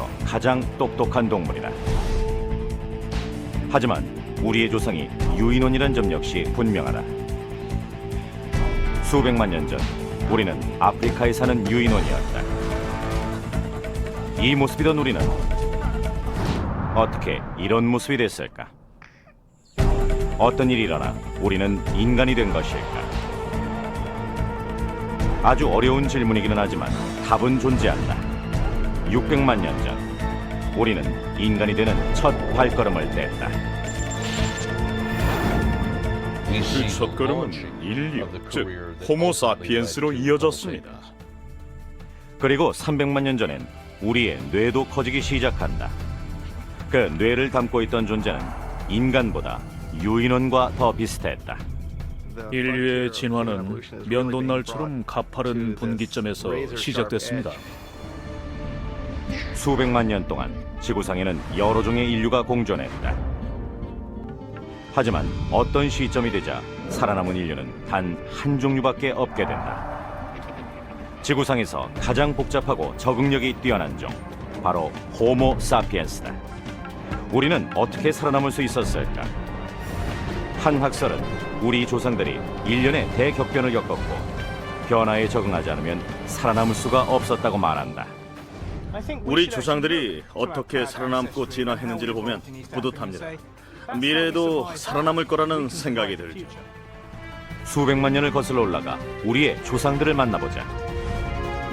중에서 가장 똑똑한 동물이다. 하지만 우리의 조상이 유인원이란 점 역시 분명하다. 수백만 년 전 우리는 아프리카에 사는 유인원이었다. 이 모습이던 우리는 어떻게 이런 모습이 됐을까? 어떤 일이 일어나 우리는 인간이 된 것일까? 아주 어려운 질문이기는 하지만 답은 존재한다. 600만 년 전 우리는 인간이 되는 첫 발걸음을 뗐다. 그 첫걸음은 인류, 즉 호모사피엔스로 이어졌습니다. 그리고 300만 년 전엔 우리의 뇌도 커지기 시작한다. 그 뇌를 담고 있던 존재는 인간보다 유인원과 더 비슷했다. 인류의 진화는 면도날처럼 가파른 분기점에서 시작됐습니다. 수백만 년 동안 지구상에는 여러 종의 인류가 공존했다. 하지만 어떤 시점이 되자 살아남은 인류는 단 한 종류밖에 없게 된다. 지구상에서 가장 복잡하고 적응력이 뛰어난 종, 바로 호모 사피엔스다. 우리는 어떻게 살아남을 수 있었을까? 한 학설은 우리 조상들이 일련의 대격변을 겪었고 변화에 적응하지 않으면 살아남을 수가 없었다고 말한다. 우리 조상들이 어떻게 살아남고 진화했는지를 보면 뿌듯합니다. 미래에도 살아남을 거라는 생각이 들죠. 수백만 년을 거슬러 올라가 우리의 조상들을 만나보자.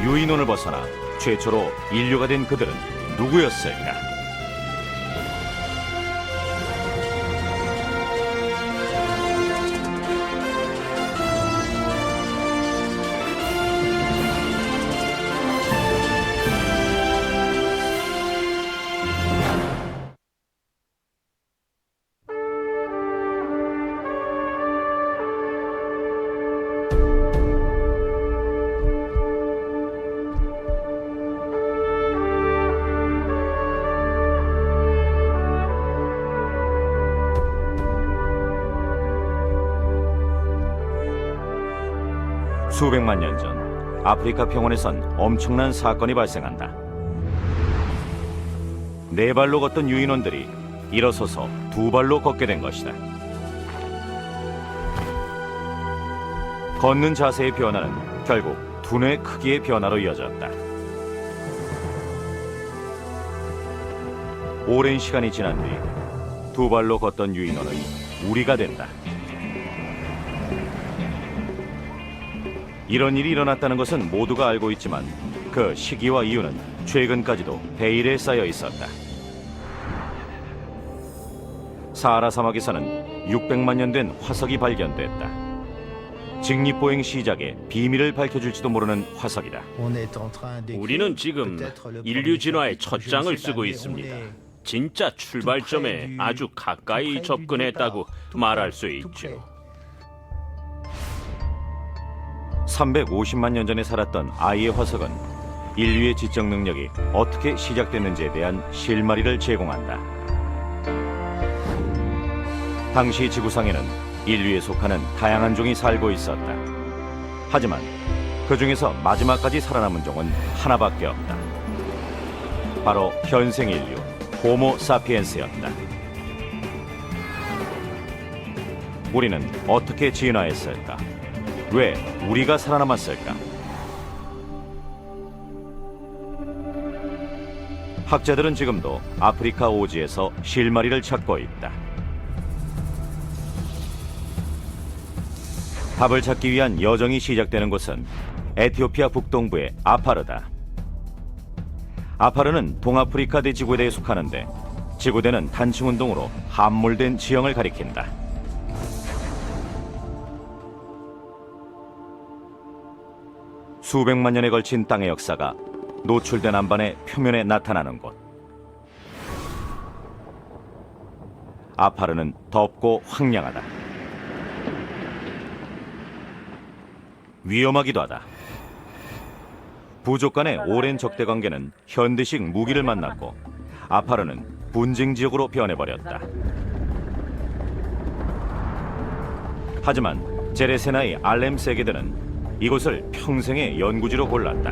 유인원을 벗어나 최초로 인류가 된 그들은 누구였을까? 수백만 년 전 아프리카 평원에선 엄청난 사건이 발생한다. 네 발로 걷던 유인원들이 일어서서 두 발로 걷게 된 것이다. 걷는 자세의 변화는 결국 두뇌 크기의 변화로 이어졌다. 오랜 시간이 지난 뒤 두 발로 걷던 유인원은 우리가 된다. 이런 일이 일어났다는 것은 모두가 알고 있지만 그 시기와 이유는 최근까지도 베일에 쌓여 있었다. 사하라 사막에서는 600만 년 된 화석이 발견됐다. 직립보행 시작의 비밀을 밝혀줄지도 모르는 화석이다. 우리는 지금 인류 진화의 첫 장을 쓰고 있습니다. 진짜 출발점에 아주 가까이 접근했다고 말할 수 있죠. 350만 년 전에 살았던 아이의 화석은 인류의 지적 능력이 어떻게 시작됐는지에 대한 실마리를 제공한다. 당시 지구상에는 인류에 속하는 다양한 종이 살고 있었다. 하지만 그 중에서 마지막까지 살아남은 종은 하나밖에 없다. 바로 현생 인류 호모 사피엔스였다. 우리는 어떻게 진화했을까? 왜 우리가 살아남았을까? 학자들은 지금도 아프리카 오지에서 실마리를 찾고 있다. 답을 찾기 위한 여정이 시작되는 곳은 에티오피아 북동부의 아파르다. 아파르는 동아프리카 대지구대에 속하는데 지구대는 단층 운동으로 함몰된 지형을 가리킨다. 수백만 년에 걸친 땅의 역사가 노출된 안반의 표면에 나타나는 곳. 아파르는 덥고 황량하다. 위험하기도 하다. 부족 간의 오랜 적대 관계는 현대식 무기를 만났고 아파르는 분쟁 지역으로 변해버렸다. 하지만 제레세나의 알렘 세계들은 이곳을 평생의 연구지로 골랐다.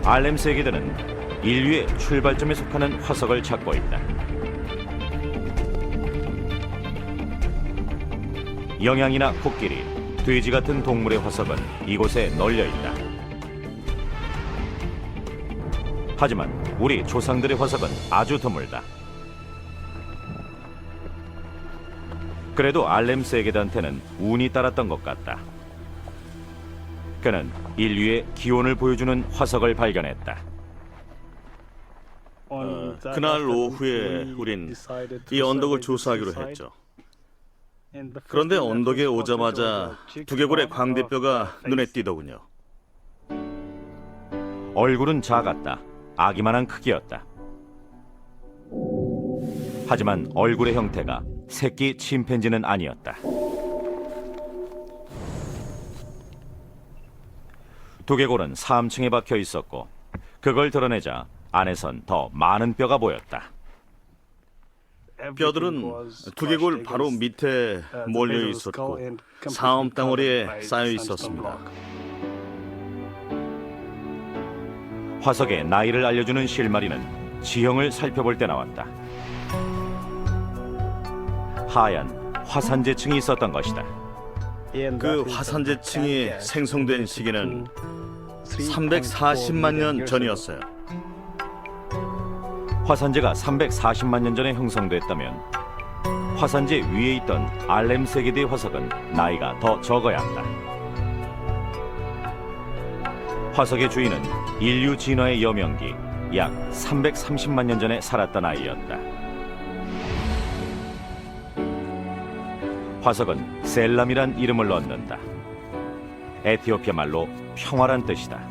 알렘 세계들은 인류의 출발점에 속하는 화석을 찾고 있다. 영양이나 코끼리, 돼지 같은 동물의 화석은 이곳에 널려 있다. 하지만 우리 조상들의 화석은 아주 드물다. 그래도 알렘 세계들한테는 운이 따랐던 것 같다. 그는 인류의 기원을 보여주는 화석을 발견했다. 그날 오후에 우린 이 언덕을 조사하기로 했죠. 그런데 언덕에 오자마자 두개골의 광대뼈가 눈에 띄더군요. 얼굴은 작았다. 아기만한 크기였다. 하지만 얼굴의 형태가 새끼 침팬지는 아니었다. 두개골은 3층에 박혀 있었고 그걸 드러내자 안에선 더 많은 뼈가 보였다. 뼈들은 두개골 바로 밑에 몰려 있었고 사암 덩어리에 쌓여 있었습니다. 화석의 나이를 알려주는 실마리는 지형을 살펴볼 때 나왔다. 하얀 화산재층이 있었던 것이다. 그 화산재층이 생성된 시기는 340만 년 전이었어요. 화산재가 340만 년 전에 형성됐다면 화산재 위에 있던 알렘 세계대의 화석은 나이가 더 적어야 한다. 화석의 주인은 인류 진화의 여명기 약 330만 년 전에 살았던 아이였다. 화석은 셀람이란 이름을 얻는다. 에티오피아 말로 평화란 뜻이다.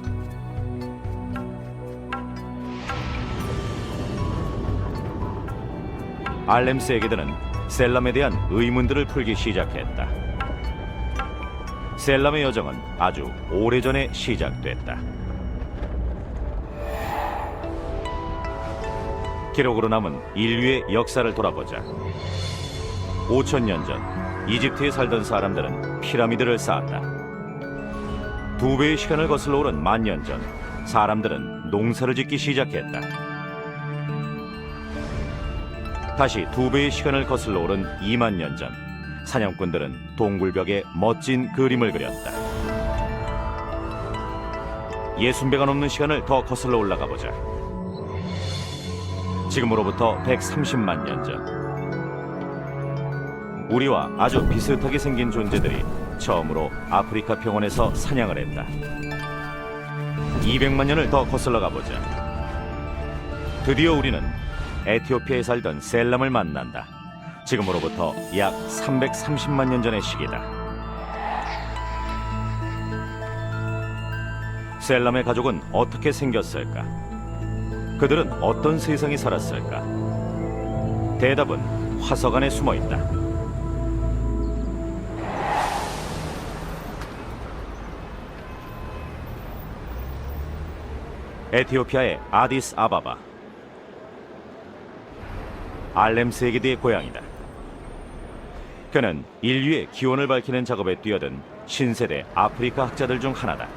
알렘 세계들은 셀람에 대한 의문들을 풀기 시작했다. 셀람의 여정은 아주 오래전에 시작됐다. 기록으로 남은 인류의 역사를 돌아보자. 5,000년 전 이집트에 살던 사람들은 피라미드를 쌓았다. 2배의 시간을 거슬러 오른 10,000년 전 사람들은 농사를 짓기 시작했다. 다시 2배의 시간을 거슬러 오른 20,000년 전 사냥꾼들은 동굴벽에 멋진 그림을 그렸다. 60배가 넘는 시간을 더 거슬러 올라가 보자. 지금으로부터 130만 년 전 우리와 아주 비슷하게 생긴 존재들이 처음으로 아프리카 평원에서 사냥을 했다. 200만 년을 더 거슬러 가보자. 드디어 우리는 에티오피아에 살던 셀람을 만난다. 지금으로부터 약 330만 년 전의 시기다. 셀람의 가족은 어떻게 생겼을까? 그들은 어떤 세상에 살았을까? 대답은 화석 안에 숨어 있다. 에티오피아의 아디스 아바바. 알렘 세계대의 고향이다. 그는 인류의 기원을 밝히는 작업에 뛰어든 신세대 아프리카 학자들 중 하나다.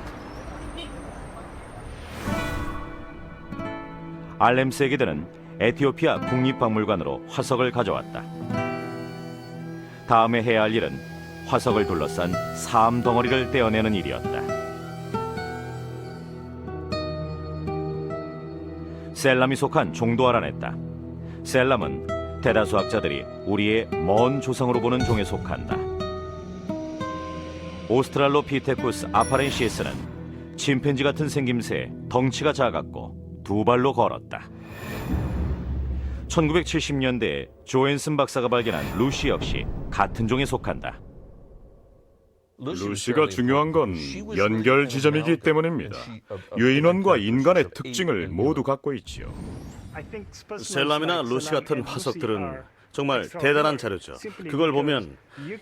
알렘 세계대는 에티오피아 국립박물관으로 화석을 가져왔다. 다음에 해야 할 일은 화석을 둘러싼 사암 덩어리를 떼어내는 일이었다. 셀람이 속한 종도 알아냈다. 셀람은 대다수 학자들이 우리의 먼 조상으로 보는 종에 속한다. 오스트랄로피테쿠스 아파렌시에스는 침팬지 같은 생김새에 덩치가 작았고 2발로 걸었다. 1970년대에 조앤슨 박사가 발견한 루시 역시 같은 종에 속한다. 루시가 중요한 건 연결 지점이기 때문입니다. 유인원과 인간의 특징을 모두 갖고 있지요. 셀람이나 루시 같은 화석들은 정말 대단한 자료죠. 그걸 보면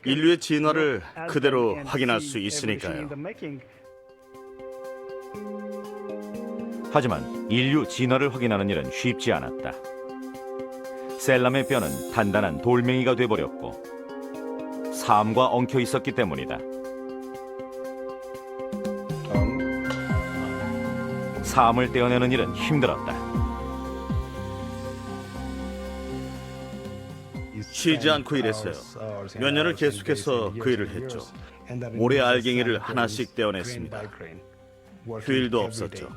인류의 진화를 그대로 확인할 수 있으니까요. 하지만 인류 진화를 확인하는 일은 쉽지 않았다. 셀람의 뼈는 단단한 돌멩이가 돼버렸고 사암과 엉켜 있었기 때문이다. 사암을 떼어내는 일은 힘들었다. 쉬지 않고 일했어요. 몇 년을 계속해서 그 일을 했죠. 모래 알갱이를 하나씩 떼어냈습니다. 휴일도 없었죠.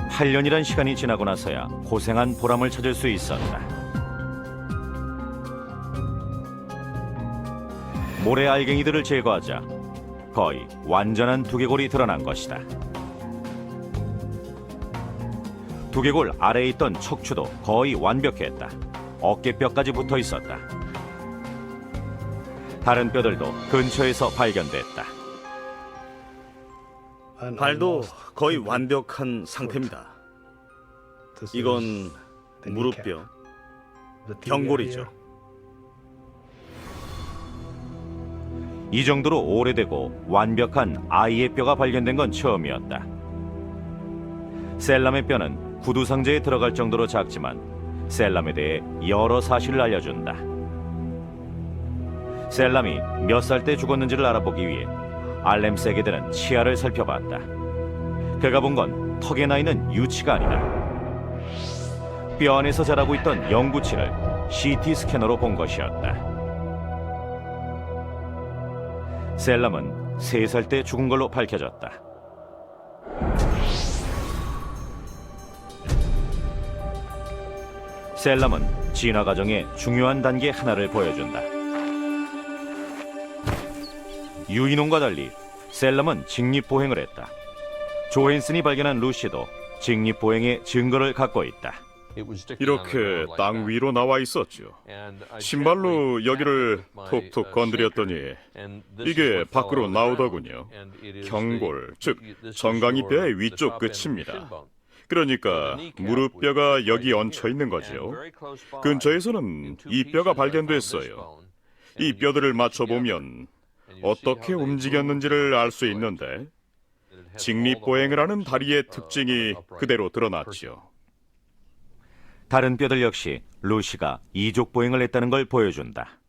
8년이란 시간이 지나고 나서야 고생한 보람을 찾을 수 있었다. 모래 알갱이들을 제거하자 거의 완전한 두개골이 드러난 것이다. 두개골 아래에 있던 척추도 거의 완벽했다. 어깨뼈까지 붙어 있었다. 다른 뼈들도 근처에서 발견됐다. 발도 거의 완벽한 상태입니다. 이건 무릎뼈, 경골이죠. 이 정도로 오래되고 완벽한 아이의 뼈가 발견된 건 처음이었다. 셀람의 뼈는 구두상자에 들어갈 정도로 작지만 셀람에 대해 여러 사실을 알려준다. 셀람이 몇 살 때 죽었는지를 알아보기 위해 알렘세게드는 치아를 살펴봤다. 그가 본 건 턱에 나 있는 유치가 아니다. 뼈 안에서 자라고 있던 영구치를 CT 스캐너로 본 것이었다. 셀람은 3살 때 죽은 걸로 밝혀졌다. 셀람은 진화 과정의 중요한 단계 하나를 보여준다. 유인원과 달리 셀람은 직립보행을 했다. 조헨슨이 발견한 루시도 직립보행의 증거를 갖고 있다. 이렇게 땅 위로 나와 있었죠. 신발로 여기를 톡톡 건드렸더니 이게 밖으로 나오더군요. 경골, 즉 정강이 뼈의 위쪽 끝입니다. 그러니까 무릎뼈가 여기 얹혀 있는 거죠. 근처에서는 이 뼈가 발견됐어요. 이 뼈들을 맞춰보면 어떻게 움직였는지를 알 수 있는데 직립보행을 하는 다리의 특징이 그대로 드러났죠. 다른 뼈들 역시 루시가 이족보행을 했다는 걸 보여준다.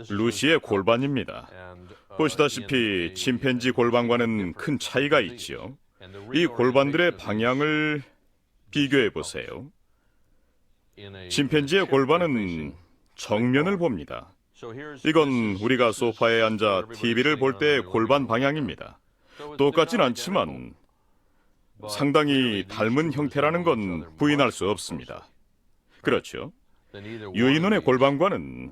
루시의 골반입니다. 보시다시피 침팬지 골반과는 큰 차이가 있지요. 이 골반들의 방향을 비교해 보세요. 침팬지의 골반은 정면을 봅니다. 이건 우리가 소파에 앉아 TV를 볼 때의 골반 방향입니다. 똑같진 않지만 상당히 닮은 형태라는 건 부인할 수 없습니다. 그렇죠? 유인원의 골반과는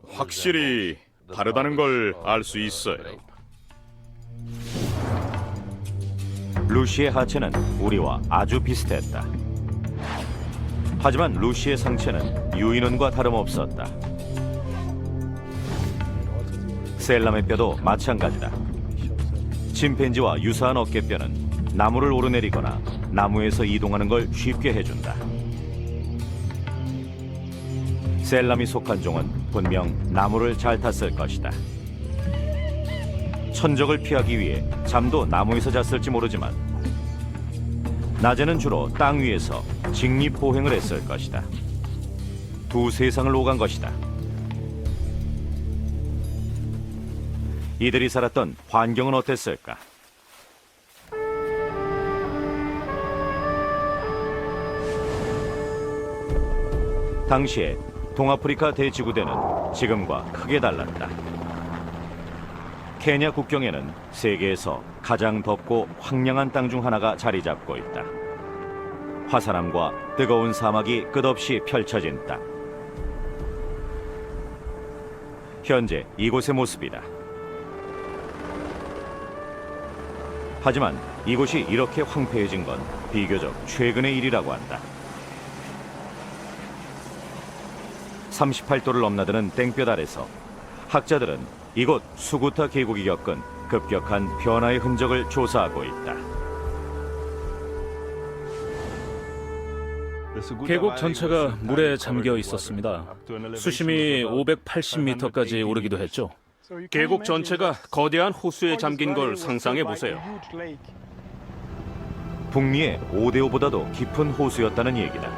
확실히 다르다는 걸 알 수 있어요. 루시의 하체는 우리와 아주 비슷했다. 하지만 루시의 상체는 유인원과 다름없었다. 셀람의 뼈도 마찬가지다. 침팬지와 유사한 어깨뼈는 나무를 오르내리거나 나무에서 이동하는 걸 쉽게 해준다. 셀람이 속한 종은 분명 나무를 잘 탔을 것이다. 천적을 피하기 위해 잠도 나무에서 잤을지 모르지만 낮에는 주로 땅 위에서 직립보행을 했을 것이다. 두 세상을 오간 것이다. 이들이 살았던 환경은 어땠을까? 당시에 동아프리카 대지구대는 지금과 크게 달랐다. 케냐 국경에는 세계에서 가장 덥고 황량한 땅 중 하나가 자리 잡고 있다. 화산암과 뜨거운 사막이 끝없이 펼쳐진 땅. 현재 이곳의 모습이다. 하지만 이곳이 이렇게 황폐해진 건 비교적 최근의 일이라고 한다. 38도를 넘나드는 땡볕 아래서 학자들은 이곳 수구타 계곡이 겪은 급격한 변화의 흔적을 조사하고 있다. 계곡 전체가 물에 잠겨 있었습니다. 수심이 580m까지 오르기도 했죠. 계곡 전체가 거대한 호수에 잠긴 걸 상상해 보세요. 북미의 5대5보다도 깊은 호수였다는 얘기다.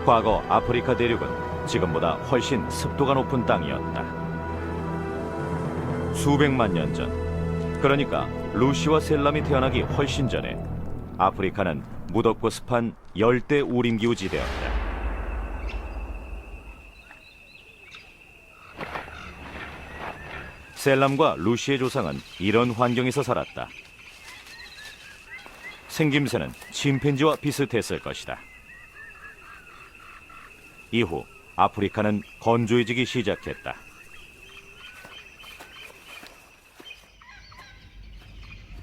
과거 아프리카 대륙은 지금보다 훨씬 습도가 높은 땅이었다. 수백만 년 전, 그러니까 루시와 셀람이 태어나기 훨씬 전에 아프리카는 무덥고 습한 열대 우림기후 지대였다. 셀람과 루시의 조상은 이런 환경에서 살았다. 생김새는 침팬지와 비슷했을 것이다. 이후 아프리카는 건조해지기 시작했다.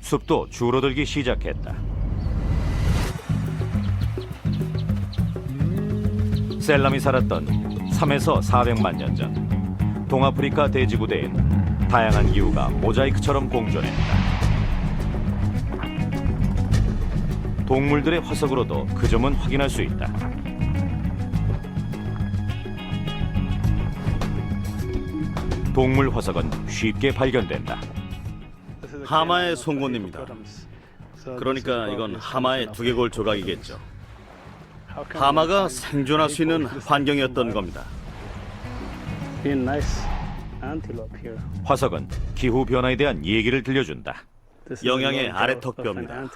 숲도 줄어들기 시작했다. 셀람이 살았던 3에서 400만 년 전, 동아프리카 대지구대엔 다양한 기후가 모자이크처럼 공존했다. 동물들의 화석으로도 그 점은 확인할 수 있다. 동물 화석은 쉽게 발견된다. 하마의 송곳니입니다. 그러니까 이건 하마의 두개골 조각이겠죠. 하마가 생존할 수 있는 환경이었던 겁니다. 화석은 기후 변화에 대한 얘기를 들려준다. 영양의 아래턱뼈입니다.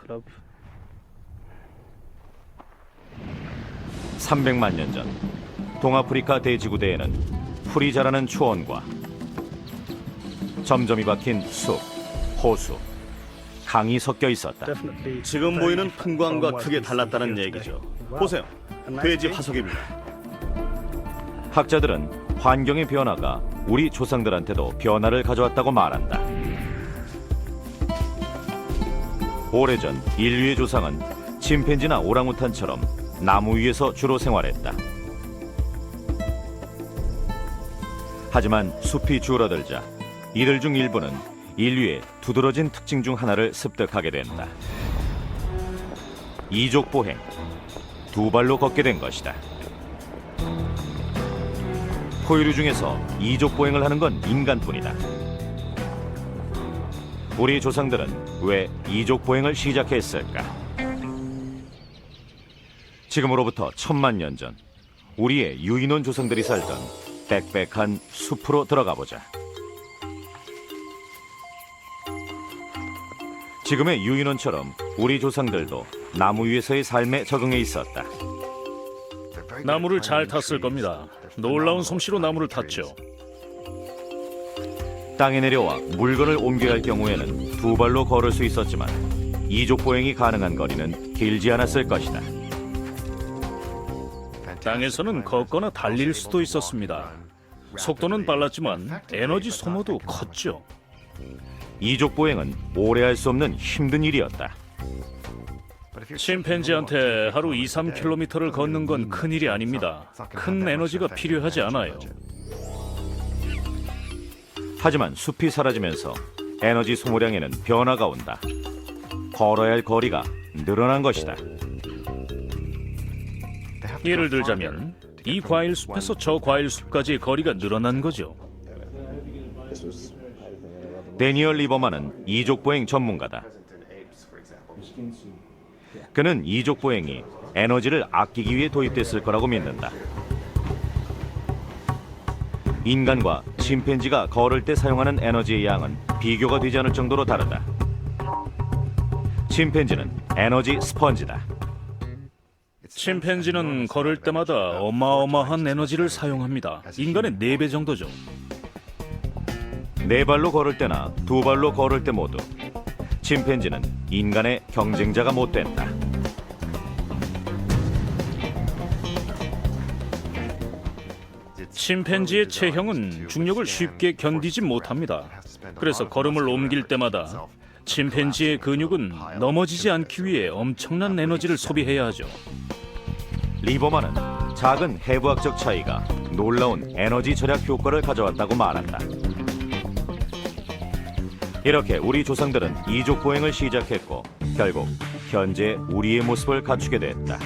300만 년 전, 동아프리카 대지구대에는 풀이 자라는 초원과 점점이 박힌 숲, 호수, 강이 섞여 있었다. 지금 보이는 풍광과 크게 달랐다는 얘기죠. 보세요. 돼지 화석입니다. 학자들은 환경의 변화가 우리 조상들한테도 변화를 가져왔다고 말한다. 오래전 인류의 조상은 침팬지나 오랑우탄처럼 나무 위에서 주로 생활했다. 하지만 숲이 줄어들자 이들 중 일부는 인류의 두드러진 특징 중 하나를 습득하게 된다. 이족 보행, 두 발로 걷게 된 것이다. 포유류 중에서 이족 보행을 하는 건 인간뿐이다. 우리 조상들은 왜 이족 보행을 시작했을까? 지금으로부터 1000만 년 전, 우리의 유인원 조상들이 살던 빽빽한 숲으로 들어가 보자. 지금의 유인원처럼 우리 조상들도 나무 위에서의 삶에 적응해 있었다. 나무를 잘 탔을 겁니다. 놀라운 솜씨로 나무를 탔죠. 땅에 내려와 물건을 옮겨야 할 경우에는 두 발로 걸을 수 있었지만 이족 보행이 가능한 거리는 길지 않았을 것이다. 땅에서는 걷거나 달릴 수도 있었습니다. 속도는 빨랐지만 에너지 소모도 컸죠. 이족 보행은 오래 할 수 없는 힘든 일이었다. 침팬지한테 하루 2-3km를 걷는 건 큰일이 아닙니다. 큰 에너지가 필요하지 않아요. 하지만 숲이 사라지면서 에너지 소모량에는 변화가 온다. 걸어야 할 거리가 늘어난 것이다. 예를 들자면 이 과일 숲에서 저 과일 숲까지 거리가 늘어난 거죠. 데니얼 리버만은 이족 보행 전문가다. 그는 이족 보행이 에너지를 아끼기 위해 도입됐을 거라고 믿는다. 인간과 침팬지가 걸을 때 사용하는 에너지의 양은 비교가 되지 않을 정도로 다르다. 침팬지는 에너지 스펀지다. 침팬지는 걸을 때마다 어마어마한 에너지를 사용합니다. 인간의 4배 정도죠. 네 발로 걸을 때나 두 발로 걸을 때 모두 침팬지는 인간의 경쟁자가 못 된다. 침팬지의 체형은 중력을 쉽게 견디지 못합니다. 그래서 걸음을 옮길 때마다 침팬지의 근육은 넘어지지 않기 위해 엄청난 에너지를 소비해야 하죠. 리버만은 작은 해부학적 차이가 놀라운 에너지 절약 효과를 가져왔다고 말한다. 이렇게 우리 조상들은 이족 보행을 시작했고 결국 현재 우리의 모습을 갖추게 됐다.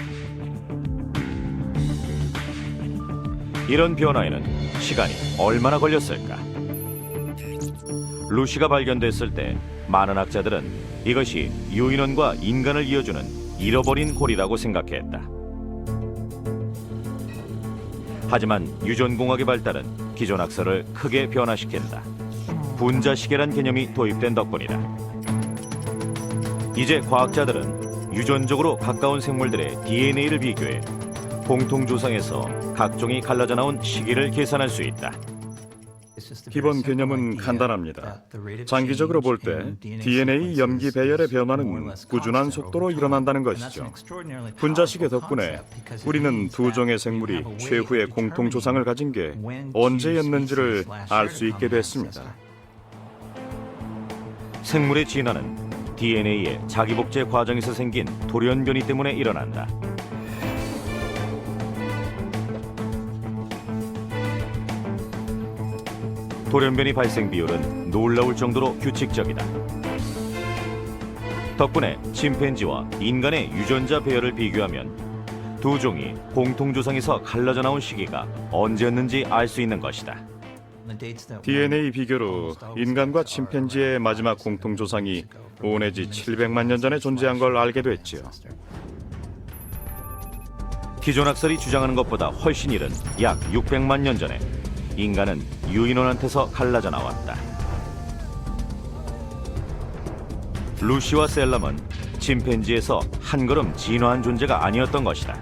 이런 변화에는 시간이 얼마나 걸렸을까? 루시가 발견됐을 때 많은 학자들은 이것이 유인원과 인간을 이어주는 잃어버린 고리라고 생각했다. 하지만 유전공학의 발달은 기존 학설을 크게 변화시킨다. 분자시계란 개념이 도입된 덕분이다. 이제 과학자들은 유전적으로 가까운 생물들의 DNA를 비교해 공통 조상에서 각종이 갈라져 나온 시기를 계산할 수 있다. 기본 개념은 간단합니다. 장기적으로 볼 때 DNA 염기 배열의 변화는 꾸준한 속도로 일어난다는 것이죠. 분자식의 덕분에 우리는 두 종의 생물이 최후의 공통 조상을 가진 게 언제였는지를 알 수 있게 됐습니다. 생물의 진화는 DNA의 자기복제 과정에서 생긴 돌연변이 때문에 일어난다. 돌연변이 발생 비율은 놀라울 정도로 규칙적이다. 덕분에 침팬지와 인간의 유전자 배열을 비교하면 두 종이 공통조상에서 갈라져 나온 시기가 언제였는지 알 수 있는 것이다. DNA 비교로 인간과 침팬지의 마지막 공통 조상이 5 내지 700만 년 전에 존재한 걸 알게 됐지요. 기존 학설이 주장하는 것보다 훨씬 이른 약 600만 년 전에 인간은 유인원한테서 갈라져 나왔다. 루시와 셀람은 침팬지에서 한 걸음 진화한 존재가 아니었던 것이다.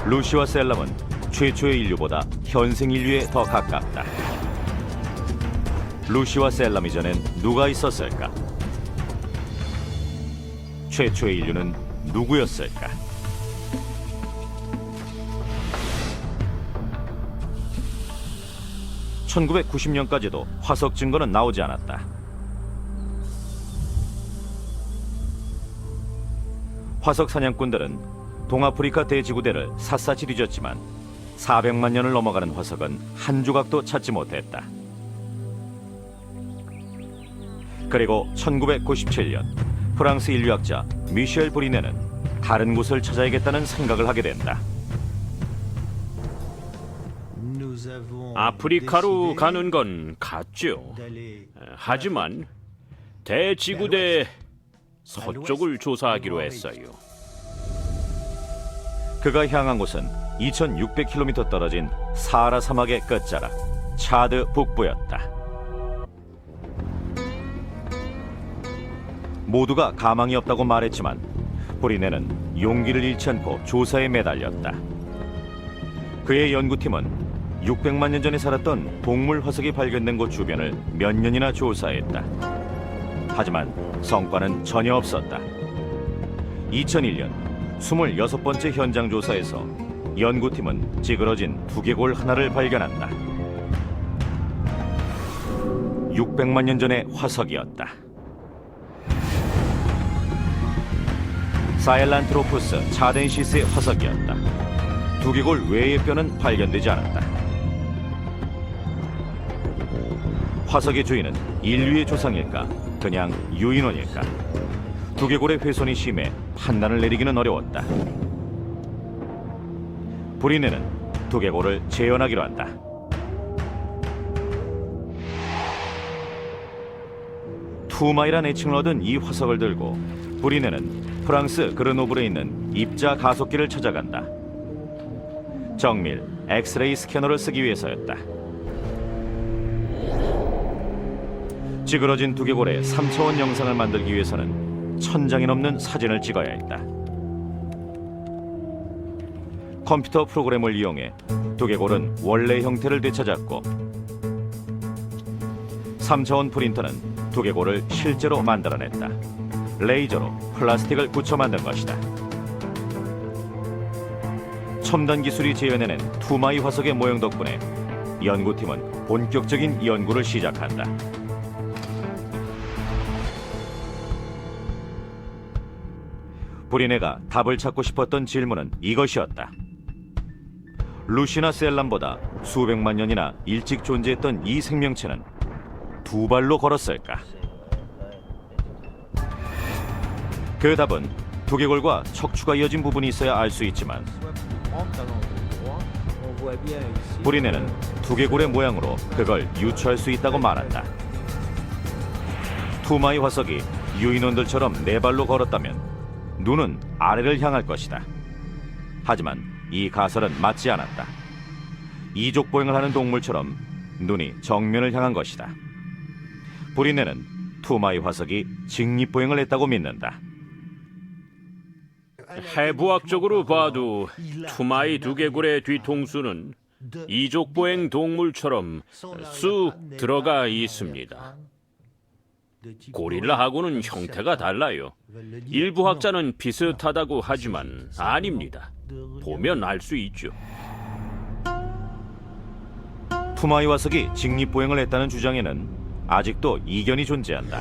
루시와 셀람은 최초의 인류보다 현생 인류에 더 가깝다. 루시와 셀람 이전엔 누가 있었을까? 최초의 인류는 누구였을까? (1990년까지도) 화석 증거는 나오지 않았다. 화석 사냥꾼들은 동아프리카 대지구대를 샅샅이 뒤졌지만 400만 년을 넘어가는 화석은 한 조각도 찾지 못했다. 그리고 1997년 프랑스 인류학자 미셸 브리네는 다른 곳을 찾아야겠다는 생각을 하게 된다. 아프리카로 가는 건 같죠. 하지만 대지구대 서쪽을 조사하기로 했어요. 그가 향한 곳은 2600km 떨어진 사하라 사막의 끝자락 차드 북부였다. 모두가 가망이 없다고 말했지만 브리네는 용기를 잃지 않고 조사에 매달렸다. 그의 연구팀은 600만 년 전에 살았던 동물 화석이 발견된 곳 주변을 몇 년이나 조사했다. 하지만 성과는 전혀 없었다. 2001년 26번째 현장 조사에서 연구팀은 찌그러진 두개골 하나를 발견한다. 600만 년 전의 화석이었다. 사헬란트로푸스 차덴시스의 화석이었다. 두개골 외의 뼈는 발견되지 않았다. 화석의 주인은 인류의 조상일까, 그냥 유인원일까? 두개골의 훼손이 심해 판단을 내리기는 어려웠다. 브리네는 두개골을 재현하기로 한다. 투마이란 애칭을 얻은 이 화석을 들고 브리네는 프랑스 그르노블에 있는 입자 가속기를 찾아간다. 정밀 엑스레이 스캐너를 쓰기 위해서였다. 찌그러진 두개골의 3차원 영상을 만들기 위해서는 1000장이 넘는 사진을 찍어야 했다. 컴퓨터 프로그램을 이용해 두개골은 원래 형태를 되찾았고 3차원 프린터는 두개골을 실제로 만들어냈다. 레이저로 플라스틱을 굳혀 만든 것이다. 첨단 기술이 재현해낸 투마이 화석의 모형 덕분에 연구팀은 본격적인 연구를 시작한다. 브리네가 답을 찾고 싶었던 질문은 이것이었다. 루시나 셀람보다 수백만 년이나 일찍 존재했던 이 생명체는 두 발로 걸었을까? 그 답은 두개골과 척추가 이어진 부분이 있어야 알 수 있지만 브리네는 두개골의 모양으로 그걸 유추할 수 있다고 말한다. 투마이 화석이 유인원들처럼 네 발로 걸었다면 눈은 아래를 향할 것이다. 하지만 이 가설은 맞지 않았다. 이족 보행을 하는 동물처럼 눈이 정면을 향한 것이다. 브리네는 투마이 화석이 직립보행을 했다고 믿는다. 해부학적으로 봐도 투마이 두개골의 뒤통수는 이족보행 동물처럼 쑥 들어가 있습니다. 고릴라하고는 형태가 달라요. 일부 학자는 비슷하다고 하지만 아닙니다. 보면 알 수 있죠. 투마이 화석이 직립보행을 했다는 주장에는 아직도 이견이 존재한다.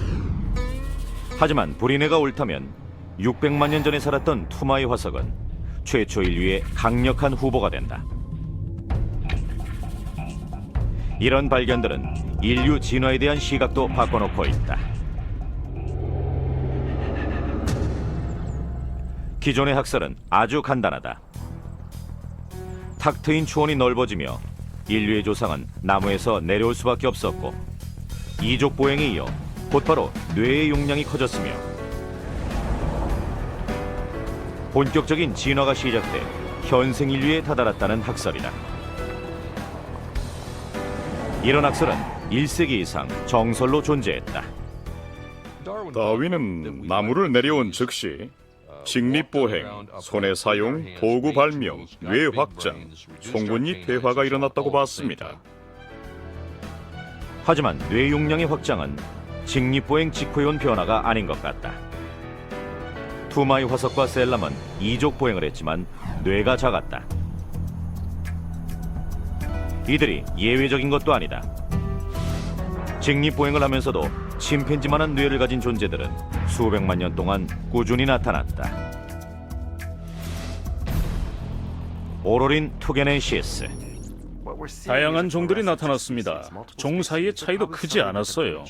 하지만 브리네가 옳다면 600만 년 전에 살았던 투마이 화석은 최초 인류의 강력한 후보가 된다. 이런 발견들은 인류 진화에 대한 시각도 바꿔놓고 있다. 기존의 학설은 아주 간단하다. 탁 트인 추원이 넓어지며 인류의 조상은 나무에서 내려올 수밖에 없었고, 이족 보행에 이어 곧바로 뇌의 용량이 커졌으며 본격적인 진화가 시작돼 현생 인류에 다다랐다는 학설이다. 이런 학설은 1세기 이상 정설로 존재했다. 다윈은 나무를 내려온 즉시 직립보행, 손의 사용, 도구 발명, 뇌 확장, 송곳니 퇴화가 일어났다고 봤습니다. 하지만 뇌 용량의 확장은 직립보행 직후에 온 변화가 아닌 것 같다. 투마이 화석과 셀람은 이족 보행을 했지만 뇌가 작았다. 이들이 예외적인 것도 아니다. 직립보행을 하면서도 침팬지만한 뇌를 가진 존재들은 수백만 년 동안 꾸준히 나타났다. 오로린 투게넨시스. 다양한 종들이 나타났습니다. 종 사이의 차이도 크지 않았어요.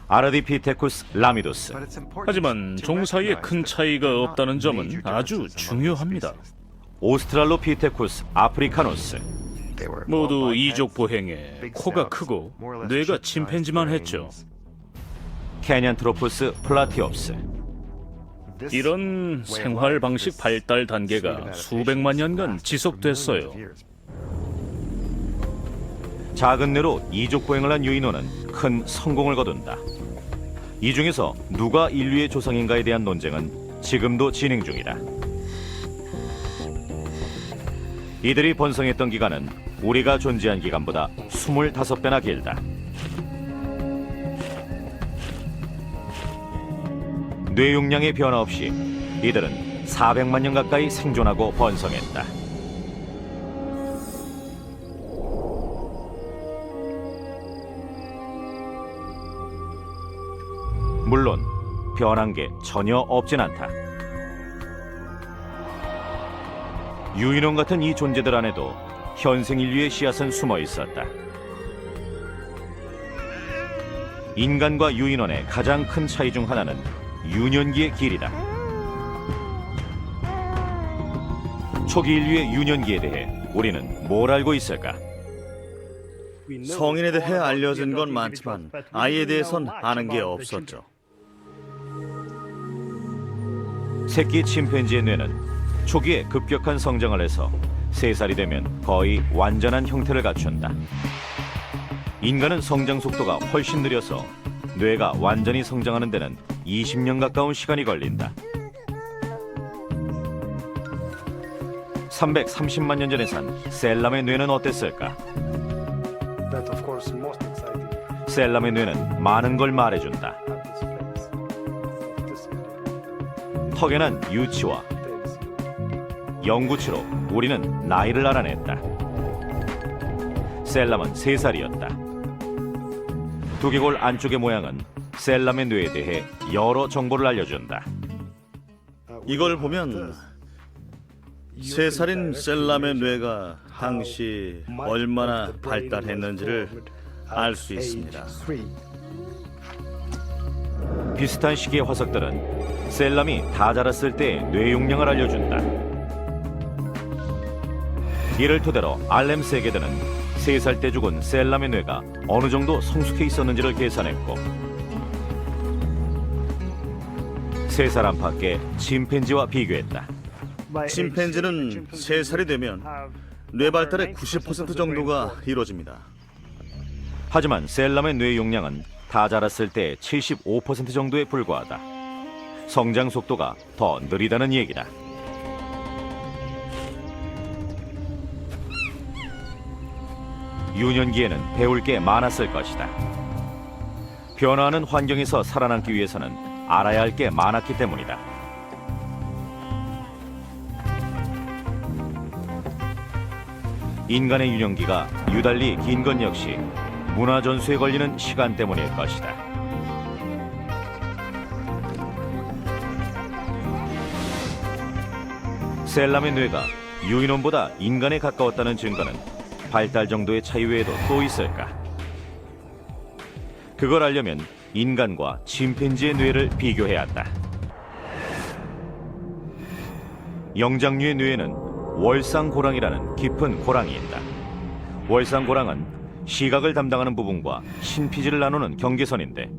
아르디피테쿠스 라미두스. 하지만 종 사이에 큰 차이가 없다는 점은 아주 중요합니다. 오스트랄로피테쿠스 아프리카누스. 모두 이족 보행에 코가 크고 뇌가 침팬지만 했죠. 캐니안트로푸스 플라티옵스. 이런 생활 방식 발달 단계가 수백만 년간 지속됐어요. 작은 뇌로 이족 보행을 한 유인원은 큰 성공을 거둔다. 이 중에서 누가 인류의 조상인가에 대한 논쟁은 지금도 진행 중이다. 이들이 번성했던 기간은 우리가 존재한 기간보다 25배나 길다. 뇌 용량의 변화 없이 이들은 400만 년 가까이 생존하고 번성했다. 물론 변한 게 전혀 없진 않다. 유인원 같은 이 존재들 안에도 현생 인류의 씨앗은 숨어 있었다. 인간과 유인원의 가장 큰 차이 중 하나는 유년기의 길이다. 초기 인류의 유년기에 대해 우리는 뭘 알고 있을까? 성인에 대해 알려진 건 많지만 아이에 대해선 아는 게 없었죠. 새끼 침팬지의 뇌는 초기에 급격한 성장을 해서 3살이 되면 거의 완전한 형태를 갖춘다. 인간은 성장 속도가 훨씬 느려서 뇌가 완전히 성장하는 데는 20년 가까운 시간이 걸린다. 330만 년 전에 산 셀람의 뇌는 어땠을까? 셀람의 뇌는 많은 걸 말해준다. 턱에 난 유치와 영구치로 우리는 나이를 알아냈다. 셀람은 3살이었다. 두개골 안쪽의 모양은 셀람의 뇌에 대해 여러 정보를 알려준다. 이걸 보면 3살인 셀람의 뇌가 당시 얼마나 발달했는지를 알 수 있습니다. 비슷한 시기의 화석들은 셀람이 다 자랐을 때의 뇌 용량을 알려준다. 이를 토대로 알렘 세계들은 3살 때 죽은 셀람의 뇌가 어느 정도 성숙해 있었는지를 계산했고, 3살 안팎의 침팬지와 비교했다. 침팬지는 3살이 되면 뇌 발달의 90% 정도가 이루어집니다. 하지만 셀람의 뇌 용량은 다 자랐을 때 75% 정도에 불과하다. 성장 속도가 더 느리다는 얘기다. 유년기에는 배울 게 많았을 것이다. 변화하는 환경에서 살아남기 위해서는 알아야 할 게 많았기 때문이다. 인간의 유년기가 유달리 긴 건 역시 문화 전수에 걸리는 시간 때문일 것이다. 셀람의 뇌가 유인원보다 인간에 가까웠다는 증거는 발달 정도의 차이 외에도 또 있을까? 그걸 알려면 인간과 침팬지의 뇌를 비교해야 한다. 영장류의 뇌에는 월상고랑이라는 깊은 고랑이 있다. 월상고랑은 시각을 담당하는 부분과 신피질을 나누는 경계선인데,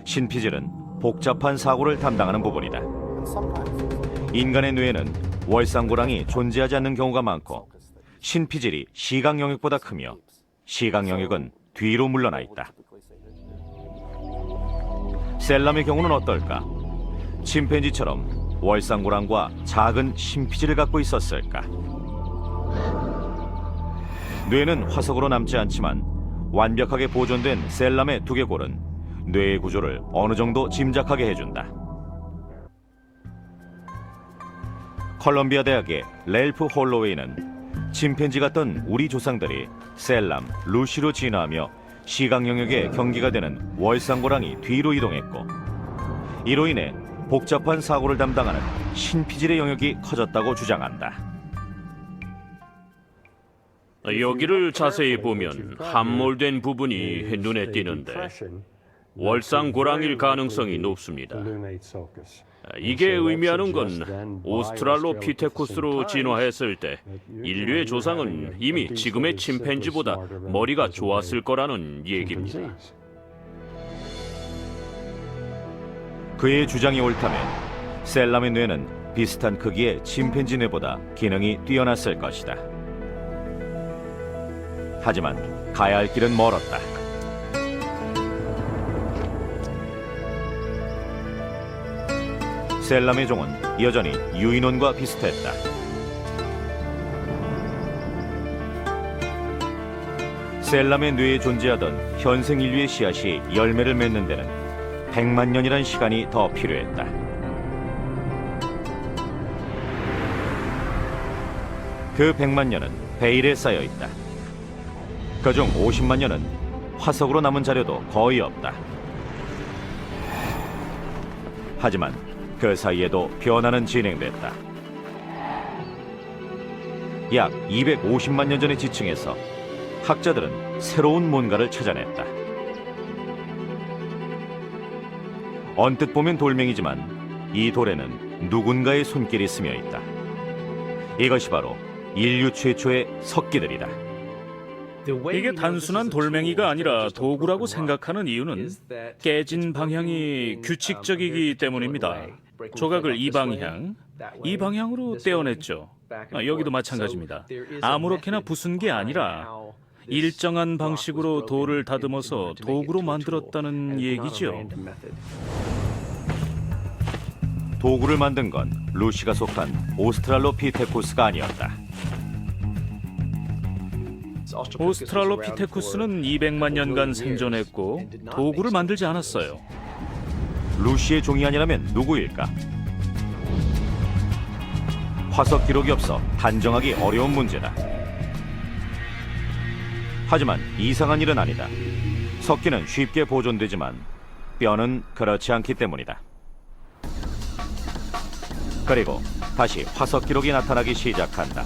신피질은 복잡한 사고를 담당하는 부분이다. 인간의 뇌에는 월상고랑이 존재하지 않는 경우가 많고, 신피질이 시각 영역보다 크며 시각 영역은 뒤로 물러나 있다. 셀람의 경우는 어떨까? 침팬지처럼 월상고랑과 작은 신피질을 갖고 있었을까? 뇌는 화석으로 남지 않지만 완벽하게 보존된 셀람의 두개골은 뇌의 구조를 어느 정도 짐작하게 해준다. 컬럼비아 대학의 렐프 홀로웨이는 침팬지 같던 우리 조상들이 셀람, 루시로 진화하며 시각 영역의 경계가 되는 월상고랑이 뒤로 이동했고, 이로 인해 복잡한 사고를 담당하는 신피질의 영역이 커졌다고 주장한다. 여기를 자세히 보면 함몰된 부분이 눈에 띄는데 월상고랑일 가능성이 높습니다. 이게 의미하는 건 오스트랄로피테쿠스로 진화했을 때 인류의 조상은 이미 지금의 침팬지보다 머리가 좋았을 거라는 얘기입니다. 그의 주장이 옳다면 셀람의 뇌는 비슷한 크기의 침팬지 뇌보다 기능이 뛰어났을 것이다. 하지만 가야 할 길은 멀었다. 셀람의 종은 여전히 유인원과 비슷했다. 셀람의 뇌에 존재하던 현생 인류의 씨앗이 열매를 맺는 데는 100만 년이란 시간이 더 필요했다. 그 100만 년은 베일에 쌓여 있다. 그중 50만 년은 화석으로 남은 자료도 거의 없다. 하지만 그 사이에도 변화는 진행됐다. 약 250만 년 전의 지층에서 학자들은 새로운 뭔가를 찾아냈다. 언뜻 보면 돌멩이지만 이 돌에는 누군가의 손길이 스며 있다. 이것이 바로 인류 최초의 석기들이다. 이게 단순한 돌멩이가 아니라 도구라고 생각하는 이유는 깨진 방향이 규칙적이기 때문입니다. 조각을 이 방향으로 떼어냈죠. 여기도 마찬가지입니다. 아무렇게나 부순 게 아니라 일정한 방식으로 돌을 다듬어서 도구로 만들었다는 얘기죠. 도구를 만든 건 루시가 속한 오스트랄로피테쿠스가 아니었다. 오스트랄로피테쿠스는 200만 년간 생존했고 도구를 만들지 않았어요. 루시의 종이 아니라면 누구일까? 화석 기록이 없어 단정하기 어려운 문제다. 하지만 이상한 일은 아니다. 석기는 쉽게 보존되지만 뼈는 그렇지 않기 때문이다. 그리고 다시 화석 기록이 나타나기 시작한다.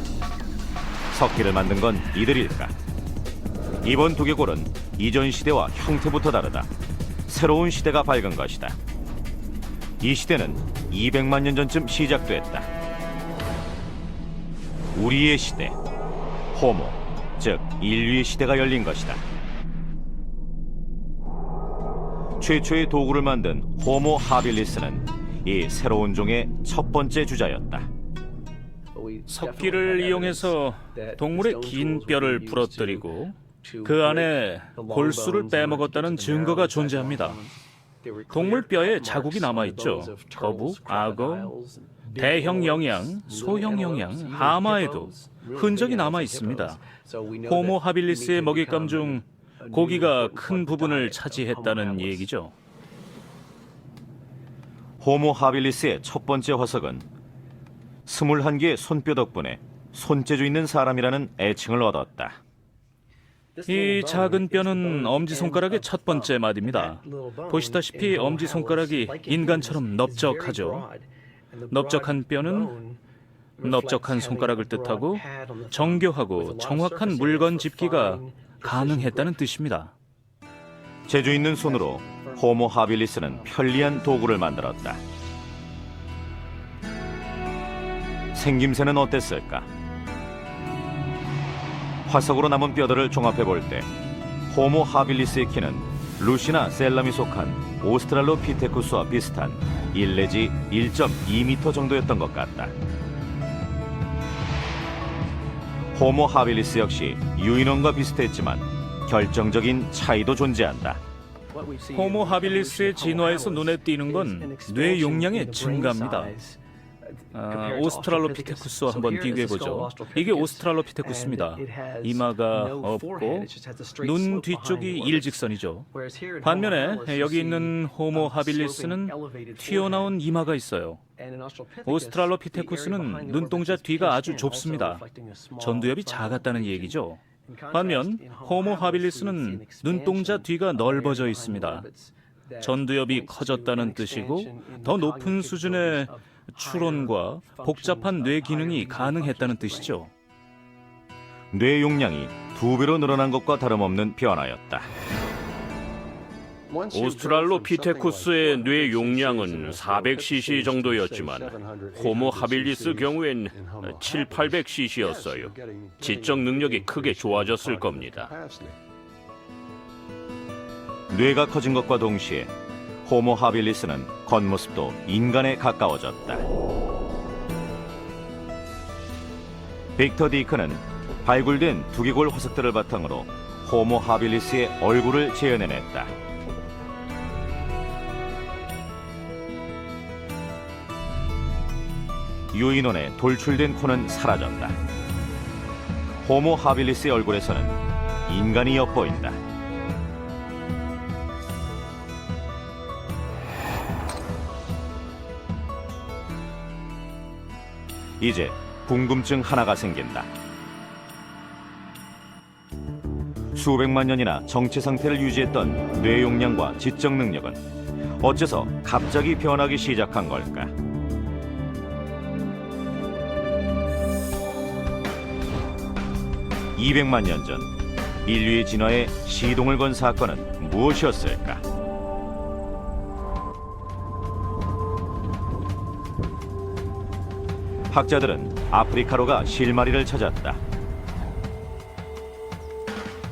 석기를 만든 건 이들일까? 이번 두개골은 이전 시대와 형태부터 다르다. 새로운 시대가 밝은 것이다. 이 시대는 200만 년 전쯤 시작됐다. 우리의 시대, 호모, 즉 인류의 시대가 열린 것이다. 최초의 도구를 만든 호모 하빌리스는 이 새로운 종의 첫 번째 주자였다. 석기를 이용해서 동물의 긴 뼈를 부러뜨리고 그 안에 골수를 빼먹었다는 증거가 존재합니다. 동물 뼈에 자국이 남아있죠. 거북, 악어, 대형 영양, 소형 영양, 하마에도 흔적이 남아 있습니다. 호모 하빌리스의 먹잇감 중 고기가 큰 부분을 차지했다는 얘기죠. 호모 하빌리스의 첫 번째 화석은 21개의 손뼈 덕분에 손재주 있는 사람이라는 애칭을 얻었다. 이 작은 뼈는 엄지손가락의 첫 번째 마디입니다. 보시다시피 엄지손가락이 인간처럼 넓적하죠. 넓적한 뼈는 넓적한 손가락을 뜻하고 정교하고 정확한 물건 짚기가 가능했다는 뜻입니다. 재주 있는 손으로 호모 하빌리스는 편리한 도구를 만들었다. 생김새는 어땠을까? 화석으로 남은 뼈들을 종합해 볼 때 호모 하빌리스의 키는 루시나 셀람이 속한 오스트랄로피테쿠스와 비슷한 1 내지 1.2m 정도였던 것 같다. 호모 하빌리스 역시 유인원과 비슷했지만 결정적인 차이도 존재한다. 호모 하빌리스의 진화에서 눈에 띄는 건 뇌 용량의 증가입니다. 오스트랄로피테쿠스와 한번 비교해보죠. 이게 오스트랄로피테쿠스입니다. 이마가 없고 눈 뒤쪽이 일직선이죠. 반면에 여기 있는 호모 하빌리스는 튀어나온 이마가 있어요. 오스트랄로피테쿠스는 눈동자 뒤가 아주 좁습니다. 전두엽이 작았다는 얘기죠. 반면 호모 하빌리스는 눈동자 뒤가 넓어져 있습니다. 전두엽이 커졌다는 뜻이고 더 높은 수준의 추론과 복잡한 뇌 기능이 가능했다는 뜻이죠. 뇌 용량이 2배로 늘어난 것과 다름없는 변화였다. 오스트랄로피테쿠스의 뇌 용량은 400cc 정도였지만 호모 하빌리스 경우엔 700~800cc였어요. 지적 능력이 크게 좋아졌을 겁니다. 뇌가 커진 것과 동시에 호모 하빌리스는 겉모습도 인간에 가까워졌다. 빅터 디크는 발굴된 두개골 화석들을 바탕으로 호모 하빌리스의 얼굴을 재현해냈다. 유인원에 돌출된 코는 사라졌다. 호모 하빌리스의 얼굴에서는 인간이 엿보인다. 이제 궁금증 하나가 생긴다. 수백만 년이나 정체 상태를 유지했던 뇌 용량과 지적 능력은 어째서 갑자기 변하기 시작한 걸까? (200만 년 전) 인류의 진화에 시동을 건 사건은 무엇이었을까? 학자들은 아프리카로가 실마리를 찾았다.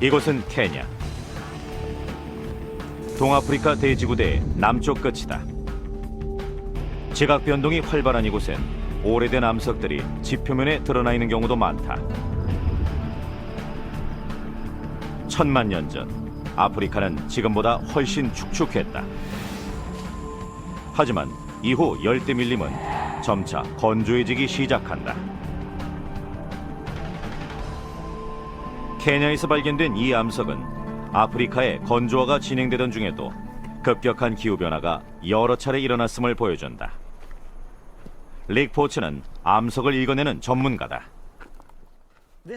이곳은 케냐. 동아프리카 대지구대의 남쪽 끝이다. 지각 변동이 활발한 이곳엔 오래된 암석들이 지표면에 드러나 있는 경우도 많다. 1000만 년 전 아프리카는 지금보다 훨씬 축축했다. 하지만 이후 열대 밀림은 점차 건조해지기 시작한다. 케냐에서 발견된 이 암석은 아프리카의 건조화가 진행되던 중에도 급격한 기후변화가 여러 차례 일어났음을 보여준다. 릭 포츠는 암석을 읽어내는 전문가다.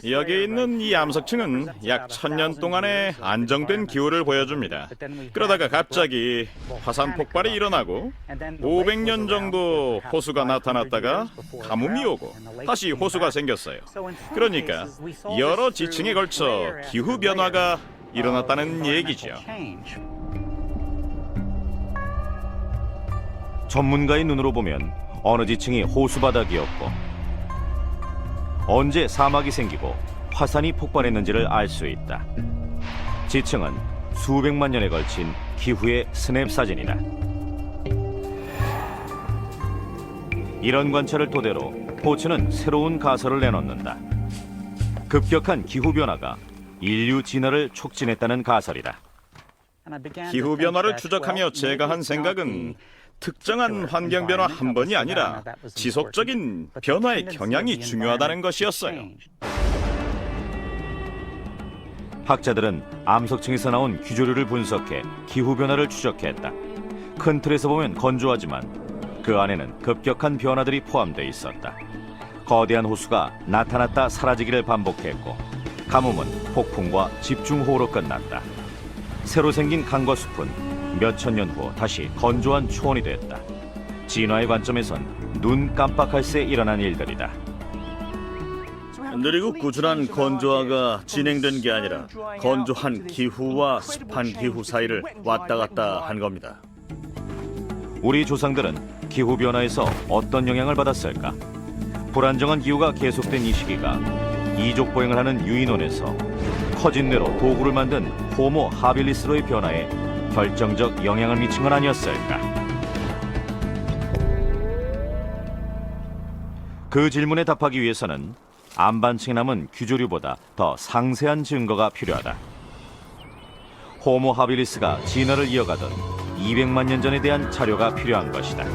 여기 있는 이 암석층은 약 1000년 동안의 안정된 기후를 보여줍니다. 그러다가 갑자기 화산 폭발이 일어나고 500년 정도 호수가 나타났다가 가뭄이 오고 다시 호수가 생겼어요. 그러니까 여러 지층에 걸쳐 기후 변화가 일어났다는 얘기죠. 전문가의 눈으로 보면 어느 지층이 호수 바닥이었고 언제 사막이 생기고 화산이 폭발했는지를 알 수 있다. 지층은 수백만 년에 걸친 기후의 스냅 사진이다. 이런 관찰을 토대로 포츠는 새로운 가설을 내놓는다. 급격한 기후 변화가 인류 진화를 촉진했다는 가설이다. 기후 변화를 추적하며 제가 한 생각은 특정한 환경 변화 한 번이 아니라 지속적인 변화의 경향이 중요하다는 것이었어요. 학자들은 암석층에서 나온 규조류를 분석해 기후 변화를 추적했다. 큰 틀에서 보면 건조하지만 그 안에는 급격한 변화들이 포함되어 있었다. 거대한 호수가 나타났다 사라지기를 반복했고 가뭄은 폭풍과 집중호우로 끝났다. 새로 생긴 강과 숲은 몇천 년 후 다시 건조한 초원이 됐다. 진화의 관점에선 눈 깜빡할 새 일어난 일들이다. 느리고 꾸준한 건조화가 진행된 게 아니라 건조한 기후와 습한 기후 사이를 왔다 갔다 한 겁니다. 우리 조상들은 기후 변화에서 어떤 영향을 받았을까? 불안정한 기후가 계속된 이 시기가 이족 보행을 하는 유인원에서 커진 뇌로 도구를 만든 호모 하빌리스로의 변화에 결정적 영향을 미친 건 아니었을까? 그 질문에 답하기 위해서는 안반층에 남은 규조류보다 더 상세한 증거가 필요하다. 호모 하빌리스가 진화를 이어가던 200만 년 전에 대한 자료가 필요한 것이다.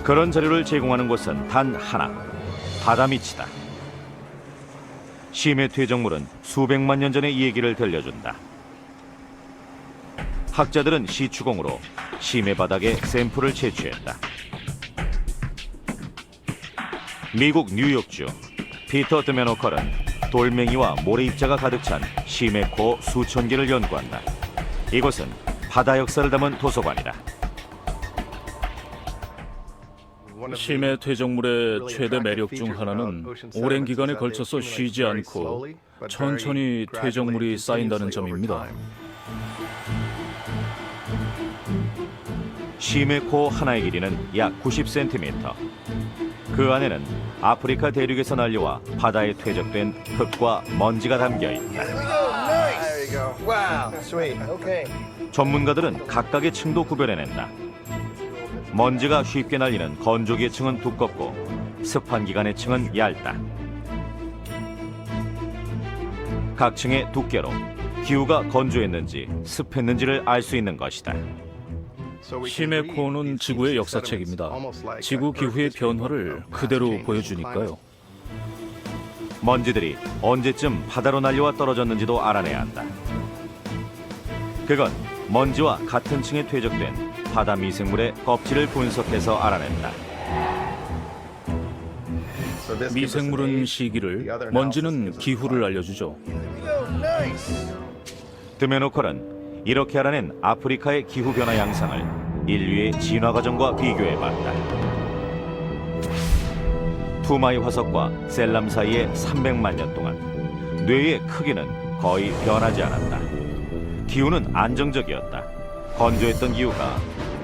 그런 자료를 제공하는 곳은 단 하나, 바다 밑이다. 심해 퇴적물은 수백만 년 전의 얘기를 들려준다. 학자들은 시추공으로 심해 바닥에 샘플을 채취했다. 미국 뉴욕주 피터 드메노컬은 돌멩이와 모래 입자가 가득 찬 심해코 수천 개를 연구한다. 이곳은 바다 역사를 담은 도서관이다. 심해 퇴적물의 최대 매력 중 하나는 오랜 기간에 걸쳐서 쉬지 않고 천천히 퇴적물이 쌓인다는 점입니다. 심해코 하나의 길이는 약 90cm. 그 안에는 아프리카 대륙에서 난리와 바다에 퇴적된 흙과 먼지가 담겨 있다. 전문가들은 각각의 층도 구별해낸다. 먼지가 쉽게 날리는 건조기의 층은 두껍고 습한 기간의 층은 얇다. 각 층의 두께로 기후가 건조했는지 습했는지를 알 수 있는 것이다. 심해 코어는 지구의 역사책입니다. 지구 기후의 변화를 그대로 보여주니까요. 먼지들이 언제쯤 바다로 날려와 떨어졌는지도 알아내야 한다. 그건 먼지와 같은 층에 퇴적된 바다 미생물의 껍질을 분석해서 알아낸다. 미생물은 시기를, 먼지는 기후를 알려주죠. 드메노컬은 이렇게 알아낸 아프리카의 기후 변화 양상을 인류의 진화 과정과 비교해봤다. 투마이 화석과 셀람 사이의 300만 년 동안 뇌의 크기는 거의 변하지 않았다. 기후는 안정적이었다. 건조했던 기후가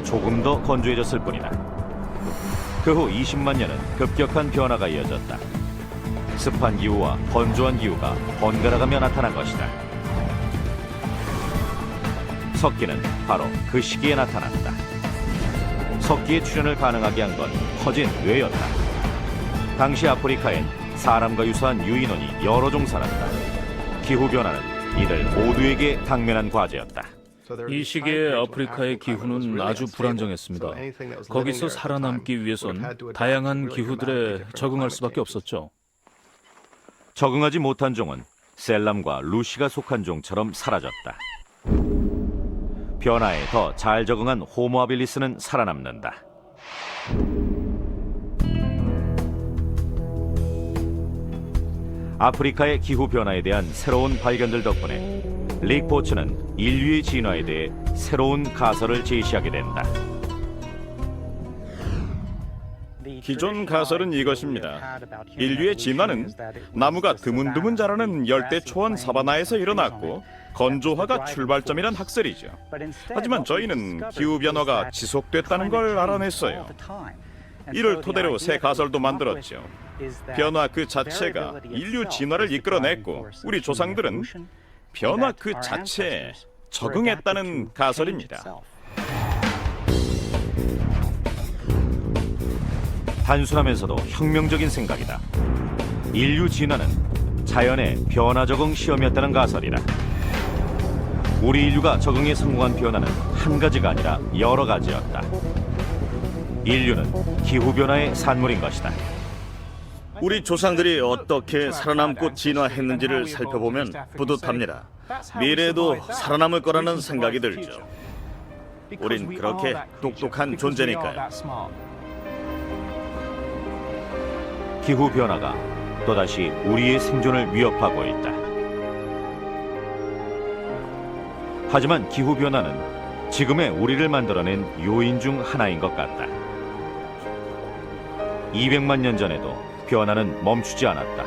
조금 더 건조해졌을 뿐이다. 그 후 20만 년은 급격한 변화가 이어졌다. 습한 기후와 건조한 기후가 번갈아가며 나타난 것이다. 석기는 바로 그 시기에 나타났다. 석기의 출현을 가능하게 한 건 커진 뇌였다. 당시 아프리카엔 사람과 유사한 유인원이 여러 종 살았다. 기후 변화는 이들 모두에게 당면한 과제였다. 이 시기에 아프리카의 기후는 아주 불안정했습니다. 거기서 살아남기 위해선 다양한 기후들에 적응할 수밖에 없었죠. 적응하지 못한 종은 셀람과 루시가 속한 종처럼 사라졌다. 변화에 더 잘 적응한 호모 하빌리스는 살아남는다. 아프리카의 기후 변화에 대한 새로운 발견들 덕분에 릭 포츠는 인류의 진화에 대해 새로운 가설을 제시하게 된다. 기존 가설은 이것입니다. 인류의 진화는 나무가 드문드문 자라는 열대 초원 사바나에서 일어났고 건조화가 출발점이란 학설이죠. 하지만 저희는 기후 변화가 지속됐다는 걸 알아냈어요. 이를 토대로 새 가설도 만들었죠. 변화 그 자체가 인류 진화를 이끌어냈고 우리 조상들은 변화 그 자체에 적응했다는 가설입니다. 단순하면서도 혁명적인 생각이다. 인류 진화는 자연의 변화 적응 시험이었다는 가설이다. 우리 인류가 적응에 성공한 변화는 한 가지가 아니라 여러 가지였다. 인류는 기후변화의 산물인 것이다. 우리 조상들이 어떻게 살아남고 진화했는지를 살펴보면 뿌듯합니다. 미래에도 살아남을 거라는 생각이 들죠. 우린 그렇게 똑똑한 존재니까요. 기후변화가 또다시 우리의 생존을 위협하고 있다. 하지만 기후변화는 지금의 우리를 만들어낸 요인 중 하나인 것 같다. 200만 년 전에도 변화는 멈추지 않았다.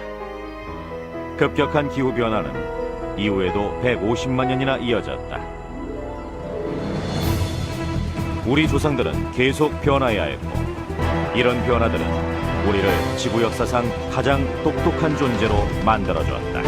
급격한 기후변화는 이후에도 150만 년이나 이어졌다. 우리 조상들은 계속 변화해야 했고, 이런 변화들은 우리를 지구 역사상 가장 똑똑한 존재로 만들어주었다.